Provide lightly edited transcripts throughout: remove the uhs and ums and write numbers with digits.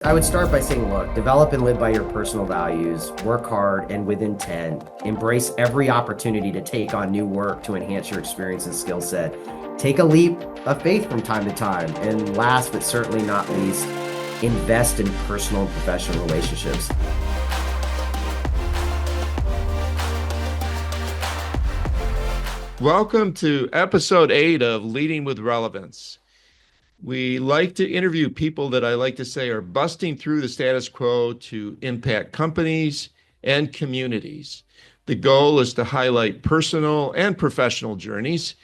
I would start by saying, look, develop and live by your personal values, work hard and with intent, embrace every opportunity to take on new work to enhance your experience and skill set. Take a leap of faith from time to time. And last but certainly not least, invest in personal and professional relationships. Welcome to episode 8 of Leading with Relevance. We like to interview people that I like to say are busting through the status quo to impact companies and communities. The goal is to highlight personal and professional journeys.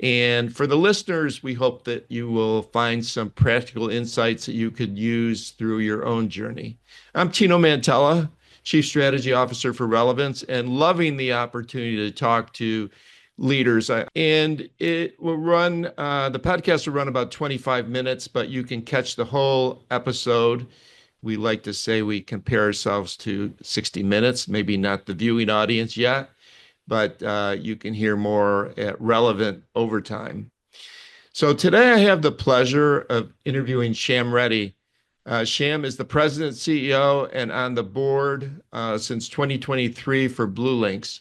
And for the listeners, we hope that you will find some practical insights that you could use through your own journey. I'm Tino Mantella, Chief Strategy Officer for Relevance, and loving the opportunity to talk to leaders. And it will run, the podcast will run about 25 minutes, but you can catch the whole episode. We like to say we compare ourselves to 60 Minutes, maybe not the viewing audience yet, but you can hear more at Relevant Overtime. So today I have the pleasure of interviewing Shyam Reddy. Shyam is the president, CEO, and on the board since 2023 for BlueLinx.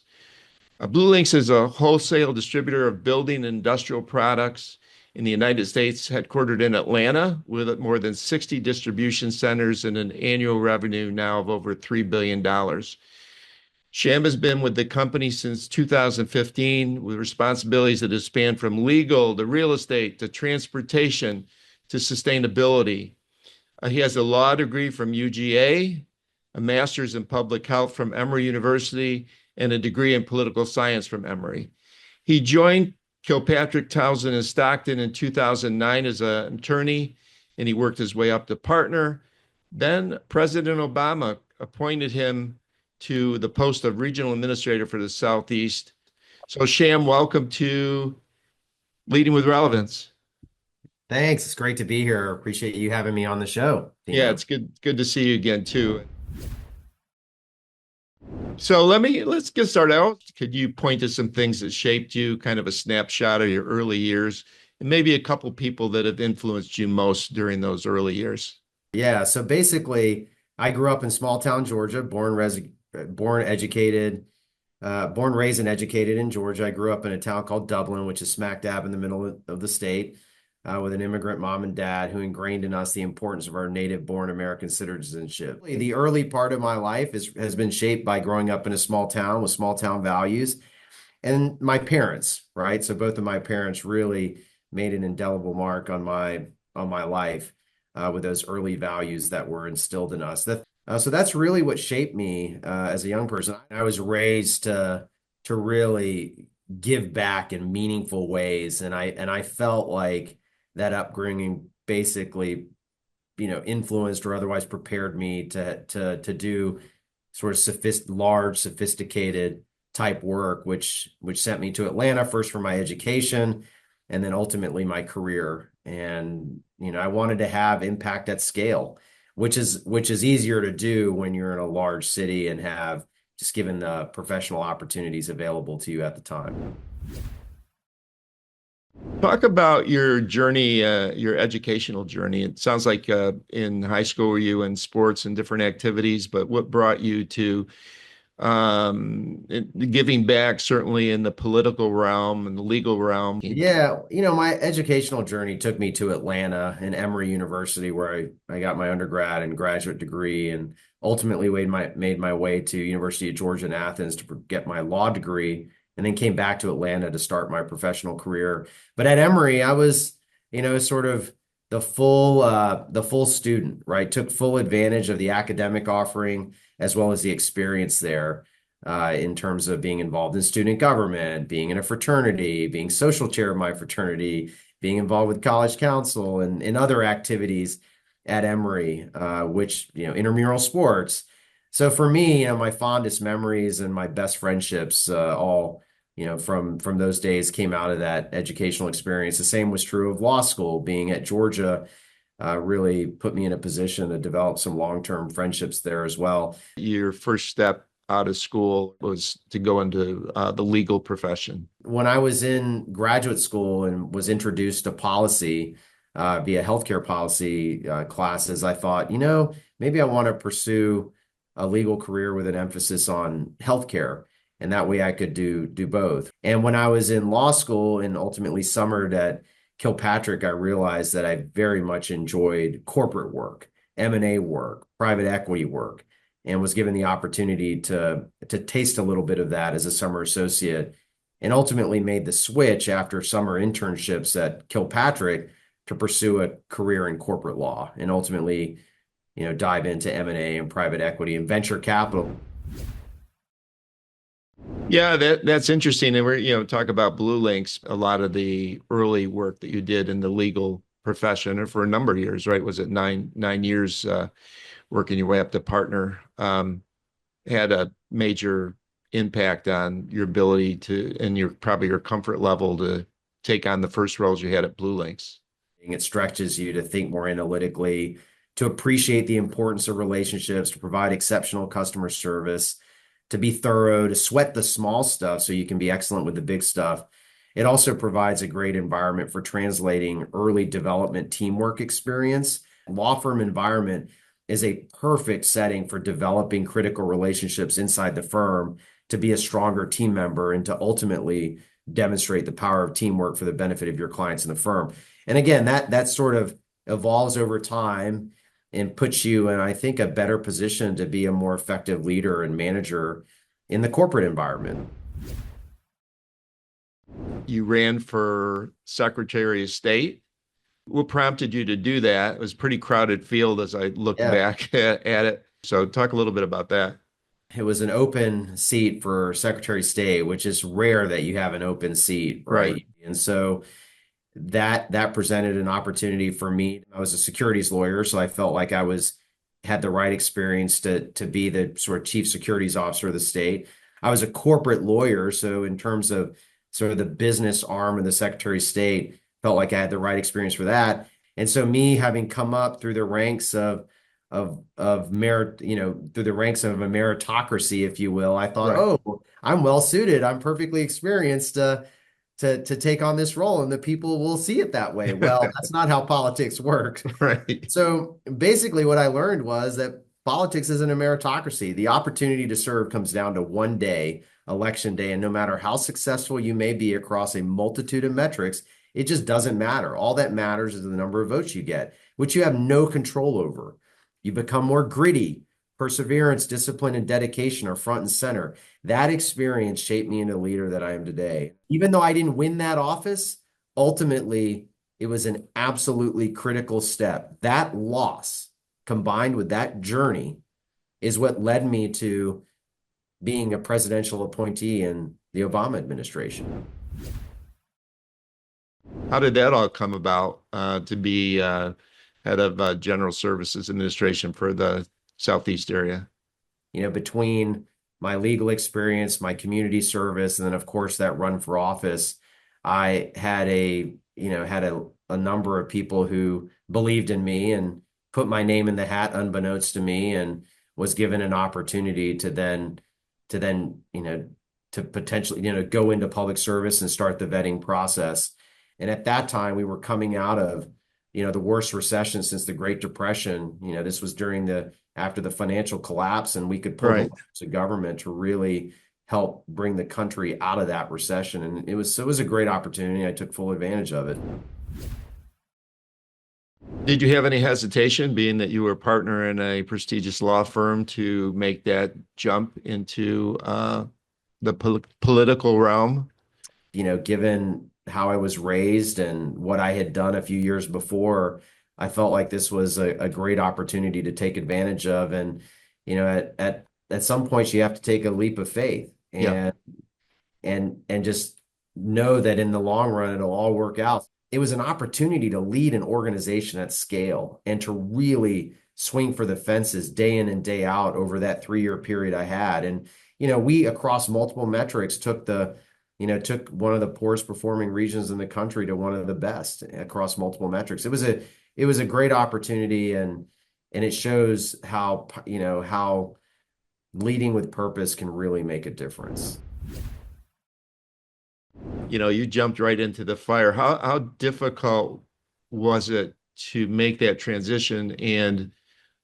BlueLinx is a wholesale distributor of building and industrial products in the United States, headquartered in Atlanta, with more than 60 distribution centers and an annual revenue now of over $3 billion. Shyam has been with the company since 2015 with responsibilities that have spanned from legal to real estate to transportation to sustainability. He has a law degree from UGA, a master's in public health from Emory University, and a degree in political science from Emory. He joined Kilpatrick, Townsend, and Stockton in 2009 as an attorney, and he worked his way up to partner. Then President Obama appointed him to the post of regional administrator for the Southeast. So Shyam, welcome to Leading with Relevance. Thanks. It's great to be here. Appreciate you having me on the show, Yeah, Tino. it's good to see you again too. So let's get started out. Could you point to some things that shaped you, kind of a snapshot of your early years, and maybe a couple people that have influenced you most during those early years? Yeah, so basically, I grew up in small town Georgia, educated, born, raised, and educated in Georgia. I grew up in a town called Dublin, which is smack dab in the middle of the state, with an immigrant mom and dad who ingrained in us the importance of our native-born American citizenship. The early part of my life has been shaped by growing up in a small town with small town values, and my parents, right? So both of my parents really made an indelible mark on my life with those early values that were instilled in us. So that's really what shaped me as a young person. I was raised to really give back in meaningful ways, and I felt like that upbringing basically, influenced or otherwise prepared me to do sort of large, sophisticated type work, which sent me to Atlanta first for my education, and then ultimately my career. And I wanted to have impact at scale, which is easier to do when you're in a large city and have just given the professional opportunities available to you at the time. Talk about your journey, your educational journey. It sounds like in high school were you in sports and different activities, but what brought you to giving back, certainly in the political realm and the legal realm? Yeah, my educational journey took me to Atlanta and Emory University, where I got my undergrad and graduate degree, and ultimately made my way to University of Georgia in Athens to get my law degree, and then came back to Atlanta to start my professional career. But at Emory, I was, sort of the full student, right? Took full advantage of the academic offering as well as the experience there in terms of being involved in student government, being in a fraternity, being social chair of my fraternity, being involved with college council and other activities at Emory, which, intramural sports. So for me, my fondest memories and my best friendships, all, from those days came out of that educational experience. The same was true of law school. Being at Georgia really put me in a position to develop some long-term friendships there as well. Your first step out of school was to go into the legal profession. When I was in graduate school and was introduced to policy, via healthcare policy classes, I thought, maybe I want to pursue a legal career with an emphasis on healthcare, and that way I could do both. And when I was in law school and ultimately summered at Kilpatrick, I realized that I very much enjoyed corporate work, M&A work, private equity work, and was given the opportunity to taste a little bit of that as a summer associate, and ultimately made the switch after summer internships at Kilpatrick to pursue a career in corporate law and ultimately, dive into M&A and private equity and venture capital. Yeah, that's interesting. And we're, talk about BlueLinx, a lot of the early work that you did in the legal profession or for a number of years, right? Was it nine years working your way up to partner? Had a major impact on your ability to, and your probably your comfort level to take on the first roles you had at BlueLinx. It stretches you to think more analytically, to appreciate the importance of relationships, to provide exceptional customer service, to be thorough, to sweat the small stuff so you can be excellent with the big stuff. It also provides a great environment for translating early development teamwork experience. Law firm environment is a perfect setting for developing critical relationships inside the firm to be a stronger team member and to ultimately demonstrate the power of teamwork for the benefit of your clients in the firm. And again, that sort of evolves over time and puts you in, I think, a better position to be a more effective leader and manager in the corporate environment. You ran for Secretary of State. What prompted you to do that? It was a pretty crowded field as I look Yeah, back at it. So talk a little bit about that. it was an open seat for Secretary of State, which is rare that you have an open seat, Right. right? And so that presented an opportunity for me. I was a securities lawyer, so I felt like I was had the right experience to be the sort of chief securities officer of the state. I was a corporate lawyer, so in terms of sort of the business arm of the Secretary of State, felt like I had the right experience for that. And so me having come up through the ranks of merit, through the ranks of a meritocracy, if you will, I thought, Right. oh, I'm well suited. I'm perfectly experienced to take on this role, and the people will see it that way. Well, that's not how politics works. Right. So basically, what I learned was that politics isn't a meritocracy. The opportunity to serve comes down to one day, election day, and no matter how successful you may be across a multitude of metrics, it just doesn't matter. All that matters is the number of votes you get, which you have no control over. You become more gritty. Perseverance, discipline, and dedication are front and center. That experience shaped me into the leader that I am today. Even though I didn't win that office, ultimately, it was an absolutely critical step. That loss combined with that journey is what led me to being a presidential appointee in the Obama administration. How did that all come about to be head of General Services Administration for the Southeast area? Between my legal experience, my community service, and then of course that run for office, I had a number of people who believed in me and put my name in the hat unbeknownst to me, and was given an opportunity to then to potentially go into public service and start the vetting process. And at that time we were coming out of the worst recession since the Great Depression. This was after the financial collapse, and we could pull the Right. levers of government to really help bring the country out of that recession. And it was a great opportunity. I took full advantage of it. Did you have any hesitation, being that you were a partner in a prestigious law firm, to make that jump into the political realm? Given how I was raised and what I had done a few years before, I felt like this was a great opportunity to take advantage of. And at some points you have to take a leap of faith Yeah. and just know that in the long run it'll all work out. It was an opportunity to lead an organization at scale and to really swing for the fences day in and day out over that 3-year period I had. And we across multiple metrics took one of the poorest performing regions in the country to one of the best across multiple metrics. It was a great opportunity, and it shows how leading with purpose can really make a difference. You jumped right into the fire. How difficult was it to make that transition? And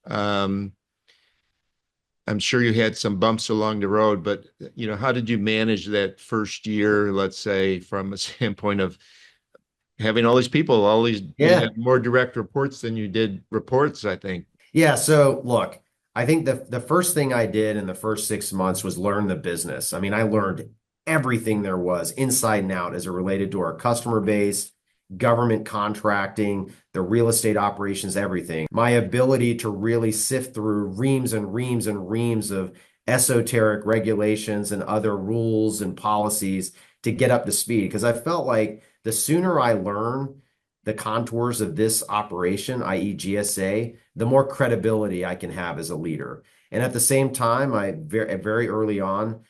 um, I'm sure you had some bumps along the road, but how did you manage that first year, let's say, from a standpoint of having all these people, you Yeah. had more direct reports than you did reports, I think. Yeah, so look, I think the first thing I did in the first 6 months was learn the business. I mean, I learned everything there was inside and out as it related to our customer base, government contracting, the real estate operations, everything. My ability to really sift through reams and reams and reams of esoteric regulations and other rules and policies to get up to speed. Because I felt like the sooner I learn the contours of this operation, i.e., GSA, the more credibility I can have as a leader. And at the same time, I very early on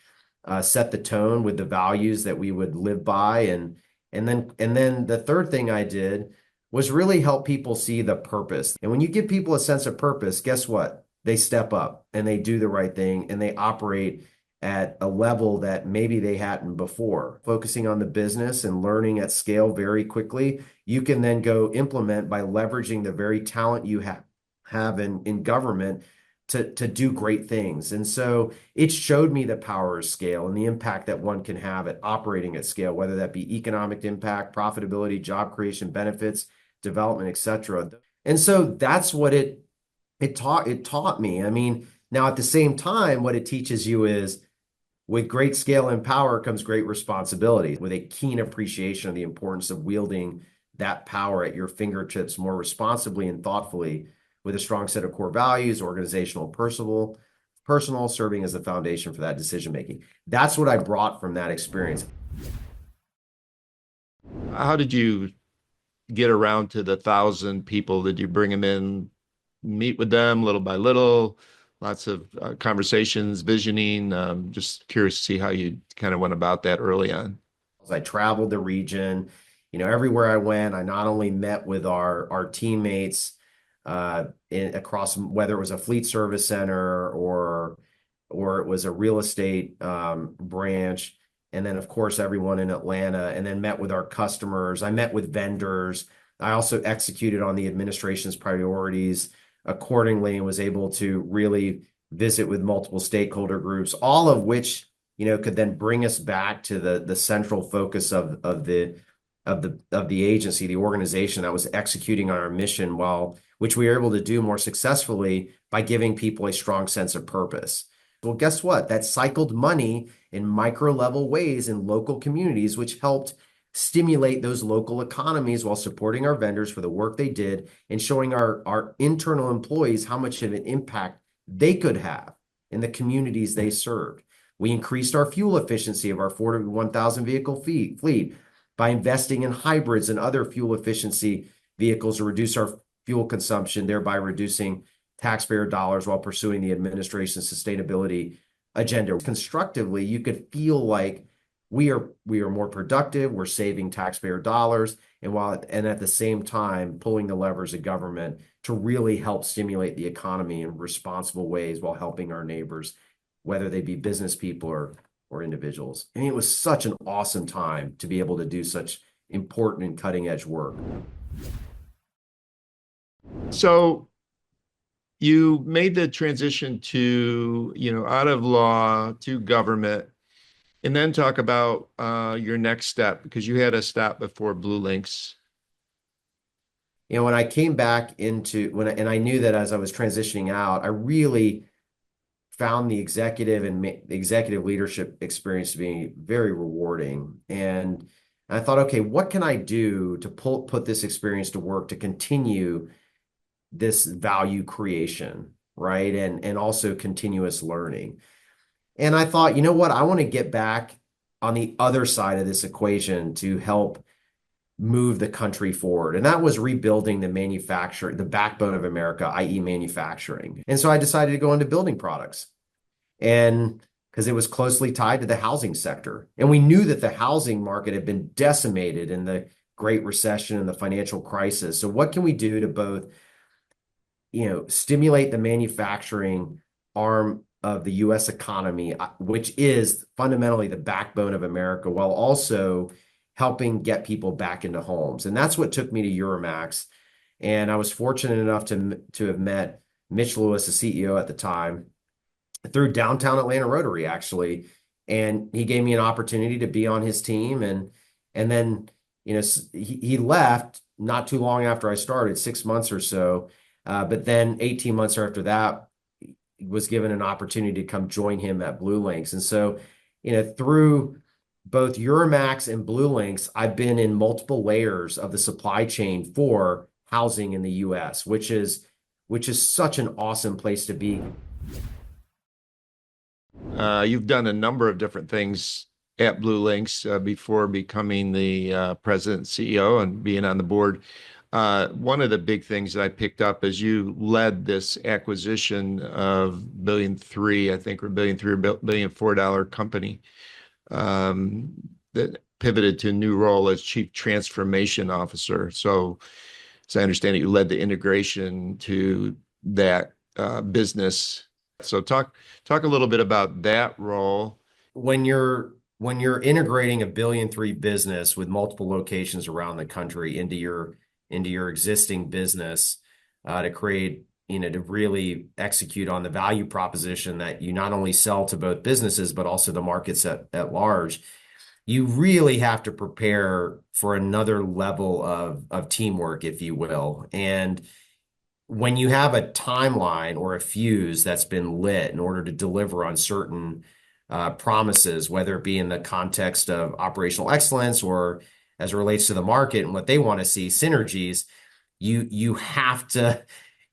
set the tone with the values that we would live by, and then the third thing I did was really help people see the purpose. And when you give people a sense of purpose, guess what? They step up and they do the right thing and they operate at a level that maybe they hadn't before. Focusing on the business and learning at scale very quickly, you can then go implement by leveraging the very talent you have in government to do great things. And so it showed me the power of scale and the impact that one can have at operating at scale, whether that be economic impact, profitability, job creation, benefits, development, etc. And so that's what it taught me. I mean, now at the same time, what it teaches you is with great scale and power comes great responsibility, with a keen appreciation of the importance of wielding that power at your fingertips more responsibly and thoughtfully, with a strong set of core values, organizational, personal, serving as the foundation for that decision making. That's what I brought from that experience. How did you get around to the 1,000 people? Did you bring them in, meet with them little by little, lots of conversations, visioning? Just curious to see how you kind of went about that early on. As I traveled the region, everywhere I went, I not only met with our teammates across, whether it was a fleet service center or it was a real estate branch, and then of course everyone in Atlanta, and then met with our customers. I met with vendors. I also executed on the administration's priorities accordingly and was able to really visit with multiple stakeholder groups, all of which could then bring us back to the central focus of the agency, the organization that was executing on our mission, which we were able to do more successfully by giving people a strong sense of purpose. Well, guess what? That cycled money in micro level ways in local communities, which helped stimulate those local economies while supporting our vendors for the work they did and showing our internal employees how much of an impact they could have in the communities they served. We increased our fuel efficiency of our 41,000 vehicle fleet by investing in hybrids and other fuel efficiency vehicles to reduce our fuel consumption, thereby reducing taxpayer dollars while pursuing the administration's sustainability agenda. Constructively, you could feel like we are more productive, we're saving taxpayer dollars, and at the same time pulling the levers of government to really help stimulate the economy in responsible ways while helping our neighbors, whether they be business people or individuals. I mean, it was such an awesome time to be able to do such important and cutting edge work. So you made the transition to, out of law to government, and then talk about your next step, because you had a stop before BlueLinx. When I came back and I knew that as I was transitioning out, I really found the executive leadership experience to be very rewarding. And I thought, okay, what can I do to put this experience to work to continue this value creation, right? And also continuous learning. And I thought, you know what? I want to get back on the other side of this equation to help move the country forward. And that was rebuilding the backbone of America, i.e., manufacturing. And so I decided to go into building products. And because it was closely tied to the housing sector. And we knew that the housing market had been decimated in the Great Recession and the financial crisis. So what can we do to both stimulate the manufacturing arm of the U.S. economy, which is fundamentally the backbone of America, while also helping get people back into homes. And that's what took me to Euramax. And I was fortunate enough to have met Mitch Lewis, the CEO at the time, through Downtown Atlanta Rotary, actually. And he gave me an opportunity to be on his team. And then, he left not too long after I started, 6 months or so. But then 18 months after that, was given an opportunity to come join him at BlueLinx. And so, through both Euramax and BlueLinx, I've been in multiple layers of the supply chain for housing in the US, which is such an awesome place to be. You've done a number of different things at BlueLinx before becoming the president and CEO and being on the board. One of the big things that I picked up is you led this acquisition of billion 3, I think, or $1.3 billion or $1.4 billion company that pivoted to a new role as Chief Transformation Officer. So, as I understand it, you led the integration to that business. So talk a little bit about that role. When you're integrating a $1.3 billion business with multiple locations around the country into your existing business, to create, to really execute on the value proposition that you not only sell to both businesses, but also the markets at large, you really have to prepare for another level of teamwork, if you will. And when you have a timeline or a fuse that's been lit in order to deliver on certain promises, whether it be in the context of operational excellence or as it relates to the market and what they want to see, synergies, you have to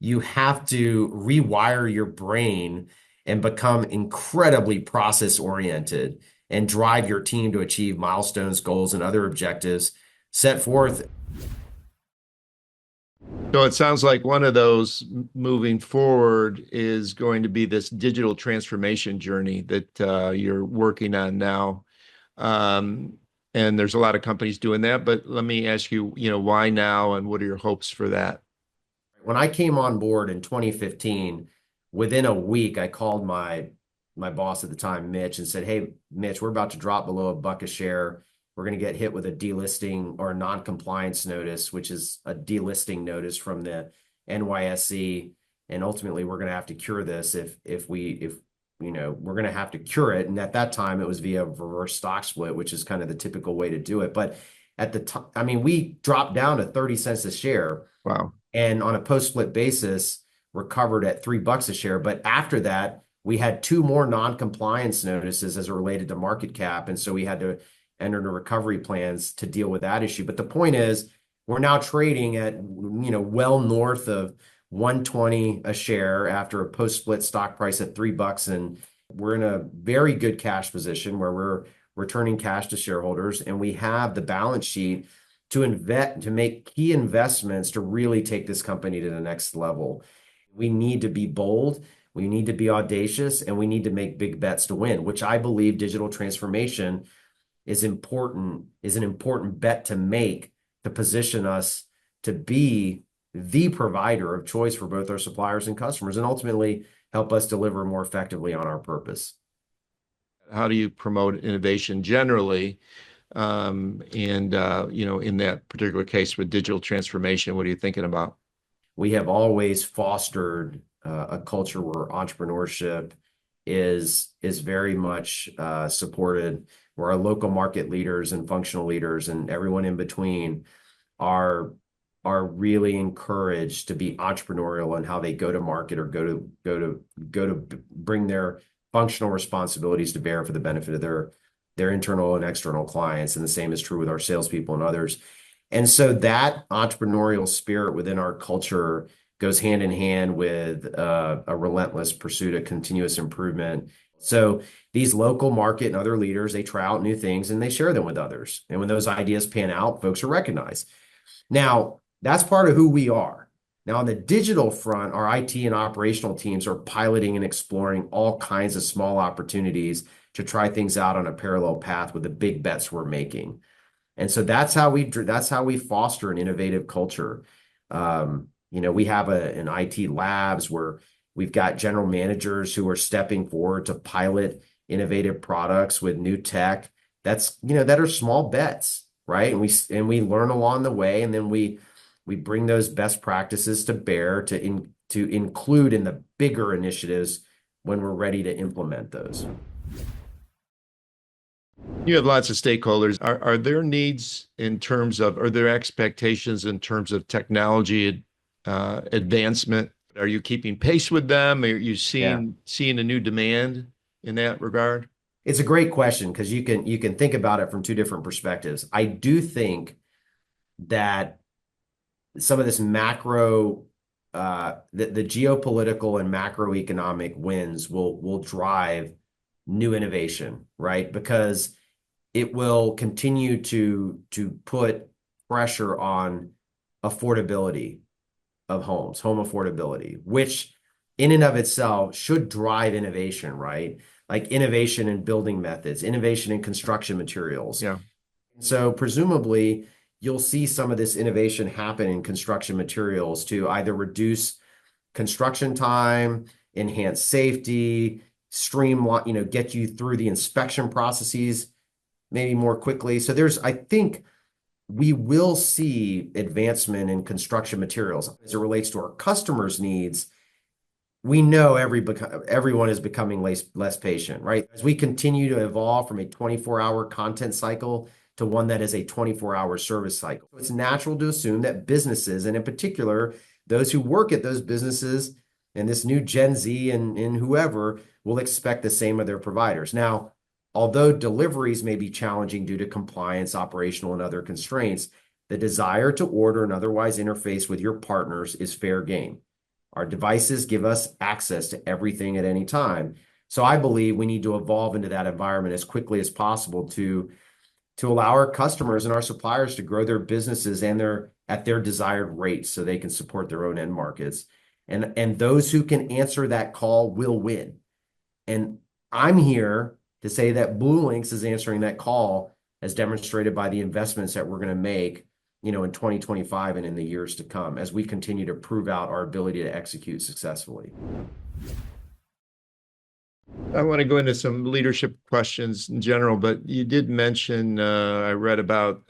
rewire your brain and become incredibly process oriented and drive your team to achieve milestones, goals, and other objectives set forth. So it sounds like one of those moving forward is going to be this digital transformation journey that you're working on now. And there's a lot of companies doing that, but let me ask you, why now and what are your hopes for that? When I came on board in 2015, within a week, I called my boss at the time, Mitch, and said, "Hey, Mitch, we're about to drop below $1 a share. We're going to get hit with a delisting or a non-compliance notice, which is a delisting notice from the NYSE, and ultimately we're going to have to cure this if we're going to have to cure it." And at that time, it was via reverse stock split, which is kind of the typical way to do it. But at the time, I mean, we dropped down to 30 cents a share. Wow. And on a post-split basis, recovered at $3 a share. But after that, we had two more non-compliance notices as it related to market cap. And so we had to enter into recovery plans to deal with that issue. But the point is, we're now trading at, well north of 120 a share after a post-split stock price at $3. And we're in a very good cash position where we're returning cash to shareholders. And we have the balance sheet to make key investments to really take this company to the next level. We need to be bold, we need to be audacious, and we need to make big bets to win, which I believe digital transformation is an important bet to make to position us to be the provider of choice for both our suppliers and customers, and ultimately help us deliver more effectively on our purpose. How do you promote innovation generally? In that particular case with digital transformation, what are you thinking about? We have always fostered a culture where entrepreneurship is very much supported, where our local market leaders and functional leaders and everyone in between are really encouraged to be entrepreneurial in how they go to market or go to bring their functional responsibilities to bear for the benefit of their internal and external clients. And the same is true with our salespeople and others. And so that entrepreneurial spirit within our culture goes hand in hand with a relentless pursuit of continuous improvement. So these local market and other leaders, they try out new things and they share them with others. And when those ideas pan out, folks are recognized. Now, that's part of who we are. Now, on the digital front, our IT and operational teams are piloting and exploring all kinds of small opportunities to try things out on a parallel path with the big bets we're making. And so that's how we foster an innovative culture. We have an IT labs where we've got general managers who are stepping forward to pilot innovative products with new tech that are small bets, right? And we learn along the way, and then we bring those best practices to bear to include in the bigger initiatives when we're ready to implement those. You have lots of stakeholders. Are there needs in terms of, are there expectations in terms of technology advancement? Are you keeping pace with them? Are you Yeah. seeing a new demand in that regard? It's a great question because you can think about it from two different perspectives. I do think that some of this macro, the geopolitical and macroeconomic winds will drive new innovation, right? Because it will continue to put pressure on affordability of homes, home affordability, which in and of itself should drive innovation, right? Like innovation in building methods, innovation in construction materials. Yeah. So presumably, you'll see some of this innovation happen in construction materials to either reduce construction time, enhance safety, streamline, get you through the inspection processes maybe more quickly. So I think we will see advancement in construction materials as it relates to our customers' needs. We know everyone is becoming less patient, right? As we continue to evolve from a 24-hour content cycle to one that is a 24-hour service cycle. It's natural to assume that businesses, and in particular, those who work at those businesses and this new Gen Z and whoever, will expect the same of their providers. Now, although deliveries may be challenging due to compliance, operational, and other constraints, the desire to order and otherwise interface with your partners is fair game. Our devices give us access to everything at any time. So I believe we need to evolve into that environment as quickly as possible to allow our customers and our suppliers to grow their businesses and at their desired rates so they can support their own end markets. And those who can answer that call will win. And I'm here to say that BlueLinx is answering that call as demonstrated by the investments that we're going to make, in 2025 and in the years to come as we continue to prove out our ability to execute successfully. I want to go into some leadership questions in general, but you did mention, I read about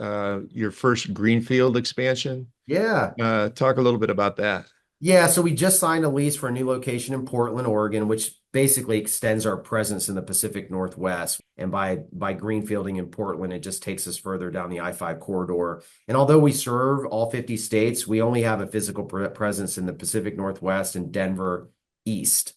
your first greenfield expansion. Yeah. Talk a little bit about that. Yeah, so we just signed a lease for a new location in Portland, Oregon, which basically extends our presence in the Pacific Northwest. And by greenfielding in Portland, it just takes us further down the I-5 corridor. And although we serve all 50 states, we only have a physical presence in the Pacific Northwest and Denver East.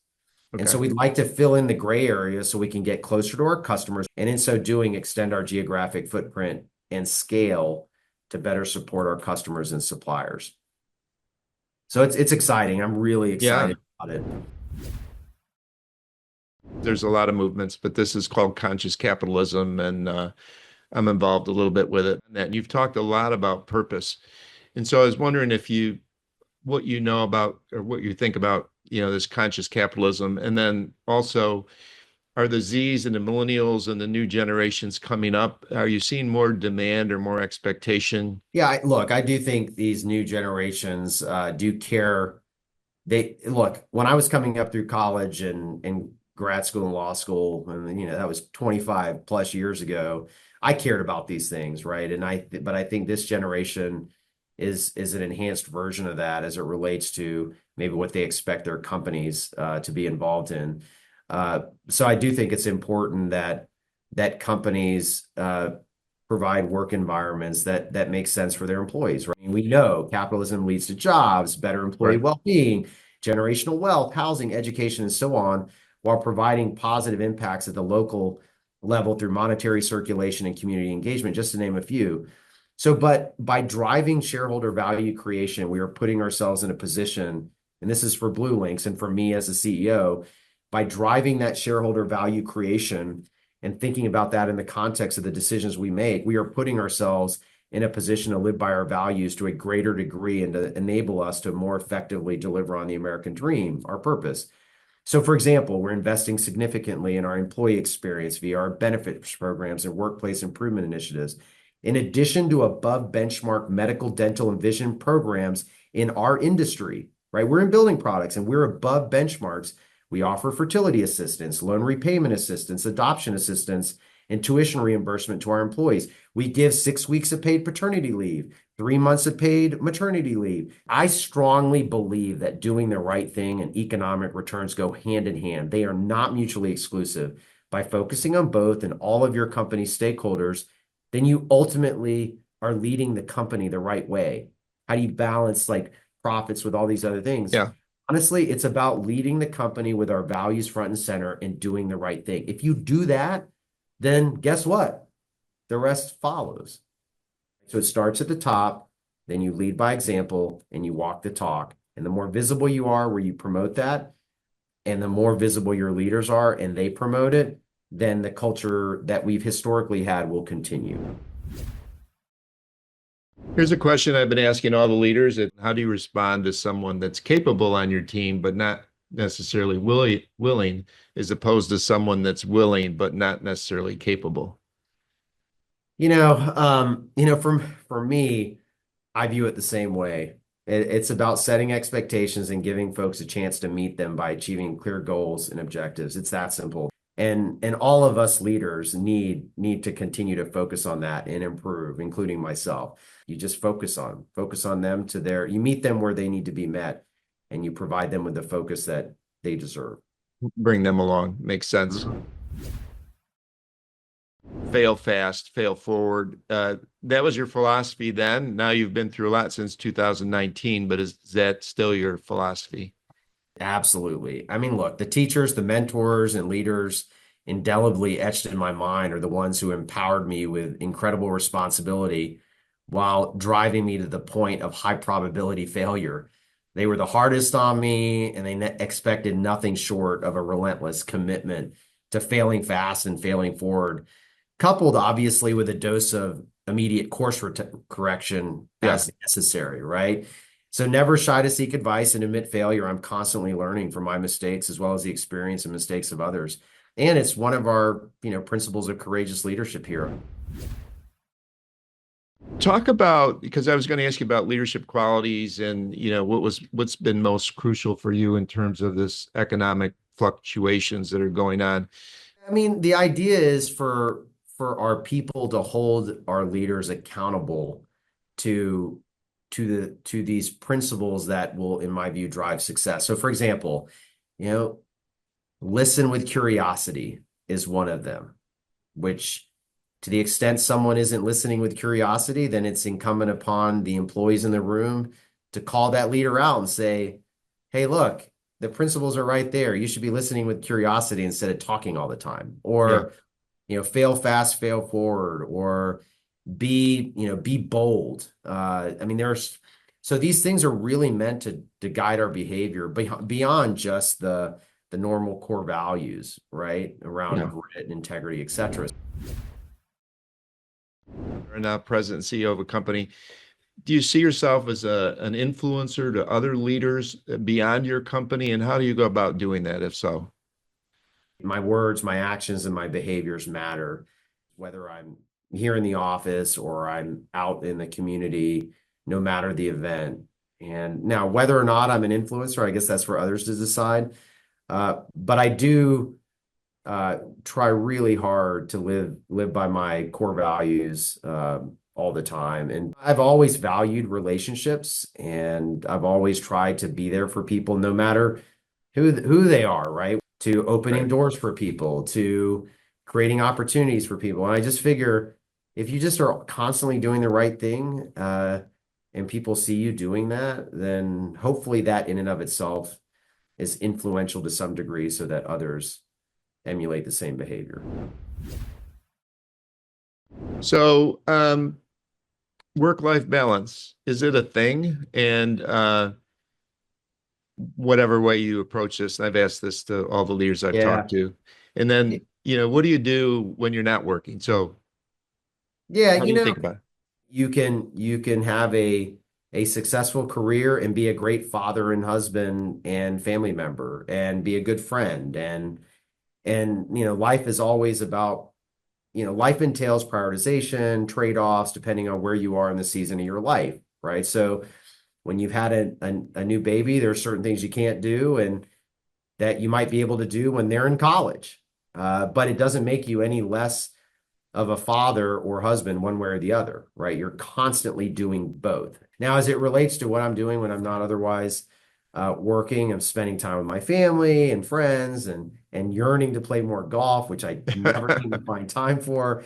And so Okay. we'd like to fill in the gray area so we can get closer to our customers, and in so doing, extend our geographic footprint and scale to better support our customers and suppliers. So it's exciting. I'm really Yeah, excited about it. there's a lot of movements, but this is called conscious capitalism, and I'm involved a little bit with it. And you've talked a lot about purpose. And so I was wondering what you know about or what you think about, this conscious capitalism. And then also, are the Zs and the millennials and the new generations coming up? Are you seeing more demand or more expectation? Yeah, look, I do think these new generations do care. Look, when I was coming up through college and grad school and law school, and that was 25 plus years ago, I cared about these things, right? But I think this generation is an enhanced version of that as it relates to maybe what they expect their companies to be involved in. So I do think it's important that companies provide work environments that make sense for their employees, right? We know capitalism leads to jobs, better employee Right. well-being, generational wealth, housing, education, and so on, while providing positive impacts at the local level through monetary circulation and community engagement, just to name a few. So, but by driving shareholder value creation, we are putting ourselves in a position, and this is for BlueLinx and for me as a CEO, by driving that shareholder value creation and thinking about that in the context of the decisions we make, we are putting ourselves in a position to live by our values to a greater degree and to enable us to more effectively deliver on the American dream, our purpose. So, for example, we're investing significantly in our employee experience via our benefits programs and workplace improvement initiatives. In addition to above benchmark medical, dental, and vision programs in our industry, right? We're in building products and we're above benchmarks. We offer fertility assistance, loan repayment assistance, adoption assistance, and tuition reimbursement to our employees. We give 6 weeks of paid paternity leave, 3 months of paid maternity leave. I strongly believe that doing the right thing and economic returns go hand in hand. They are not mutually exclusive. By focusing on both and all of your company stakeholders, then you ultimately are leading the company the right way. How do you balance like profits with all these other things? Yeah. Honestly, it's about leading the company with our values front and center and doing the right thing. If you do that, then guess what? The rest follows. So it starts at the top, then you lead by example and you walk the talk. And the more visible you are where you promote that, and the more visible your leaders are and they promote it, then the culture that we've historically had will continue. Here's a question I've been asking all the leaders. How do you respond to someone that's capable on your team, but not necessarily willing, as opposed to someone that's willing, but not necessarily capable? For me, I view it the same way. It's about setting expectations and giving folks a chance to meet them by achieving clear goals and objectives. It's that simple. And all of us leaders need to continue to focus on that and improve, including myself. You just focus on them you meet them where they need to be met, and you provide them with the focus that they deserve. Bring them along. Makes sense. Mhm. Fail fast, fail forward. That was your philosophy then. Now you've been through a lot since 2019, but is that still your philosophy? Absolutely. I mean, look, the teachers, the mentors, and leaders indelibly etched in my mind are the ones who empowered me with incredible responsibility while driving me to the point of high probability failure. They were the hardest on me, and they expected nothing short of a relentless commitment to failing fast and failing forward, coupled obviously with a dose of immediate course correction Yeah. as necessary, right? So never shy to seek advice and admit failure. I'm constantly learning from my mistakes as well as the experience and mistakes of others. And it's one of our, principles of courageous leadership here. Talk about, because I was going to ask you about leadership qualities and, what's been most crucial for you in terms of this economic fluctuations that are going on. I mean, the idea is for our people to hold our leaders accountable to to these principles that will, in my view, drive success. So, for example, you know, listen with curiosity is one of them, which to the extent someone isn't listening with curiosity, then it's incumbent upon the employees in the room to call that leader out and say, hey, look, the principles are right there. You should be listening with curiosity instead of talking all the time. Yeah. Or, fail fast, fail forward, or be bold. I mean, so these things are really meant to guide our behavior beyond just the normal core values, right? Around Yeah. grit and integrity, et cetera. You're now president and CEO of a company. Do you see yourself as an influencer to other leaders beyond your company? And how do you go about doing that, if so? My words, my actions, and my behaviors matter, whether I'm here in the office or I'm out in the community, no matter the event. And now, whether or not I'm an influencer, I guess that's for others to decide. But I do try really hard to live by my core values all the time. And I've always valued relationships, and I've always tried to be there for people, no matter who they are, right? To opening Right. doors for people, to creating opportunities for people. And I just figure if you just are constantly doing the right thing, and people see you doing that, then hopefully that in and of itself is influential to some degree so that others emulate the same behavior. So, work-life balance, is it a thing? And whatever way you approach this, and I've asked this to all the leaders I've Yeah. talked to. And then, what do you do when you're not working? So, Yeah, how do you think about it? you can have a successful career and be a great father and husband and family member and be a good friend and life is always about life entails prioritization, trade-offs, depending on where you are in the season of your life, right? So when you've had a new baby, there are certain things you can't do and that you might be able to do when they're in college. But it doesn't make you any less of a father or husband, one way or the other, right? You're constantly doing both. Now, as it relates to what I'm doing when I'm not otherwise working, I'm spending time with my family and friends and yearning to play more golf, which I never seem to find time for.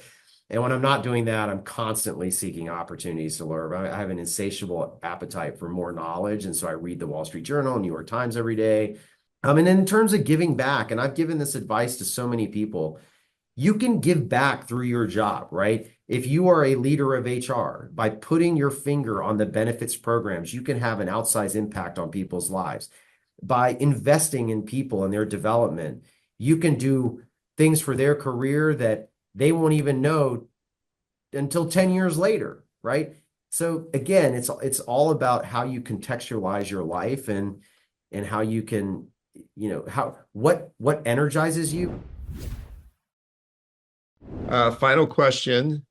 And when I'm not doing that, I'm constantly seeking opportunities to learn. I have an insatiable appetite for more knowledge. And so I read the Wall Street Journal, New York Times every day. And in terms of giving back, and I've given this advice to so many people, you can give back through your job, right? If you are a leader of HR, by putting your finger on the benefits programs, you can have an outsized impact on people's lives. By investing in people and their development, you can do things for their career that they won't even know until 10 years later, right? So again, it's all about how you contextualize your life and how you can, how what energizes you. Final question.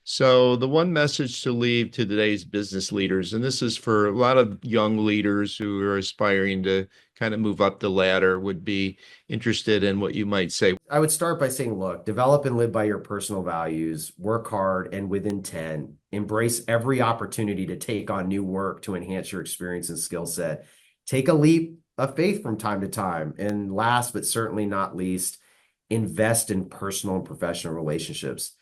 So, the one message to leave to today's business leaders, and this is for a lot of young leaders who are aspiring to kind of move up the ladder, would be interested in what you might say. I would start by saying, look, develop and live by your personal values, work hard and with intent, embrace every opportunity to take on new work to enhance your experience and skill set. Take a leap of faith from time to time. And last but certainly not least, invest in personal and professional relationships.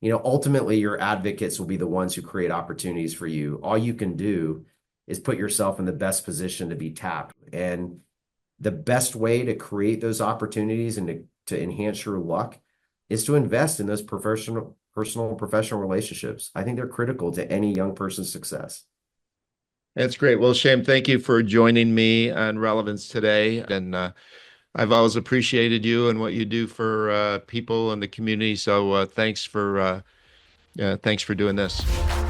Ultimately, your advocates will be the ones who create opportunities for you. All you can do is put yourself in the best position to be tapped. And the best way to create those opportunities and to enhance your luck is to invest in those personal and professional relationships. I think they're critical to any young person's success. That's great. Well, Shyam, thank you for joining me on Relevance today. And I've always appreciated you and what you do for people in the community. So thanks for doing this.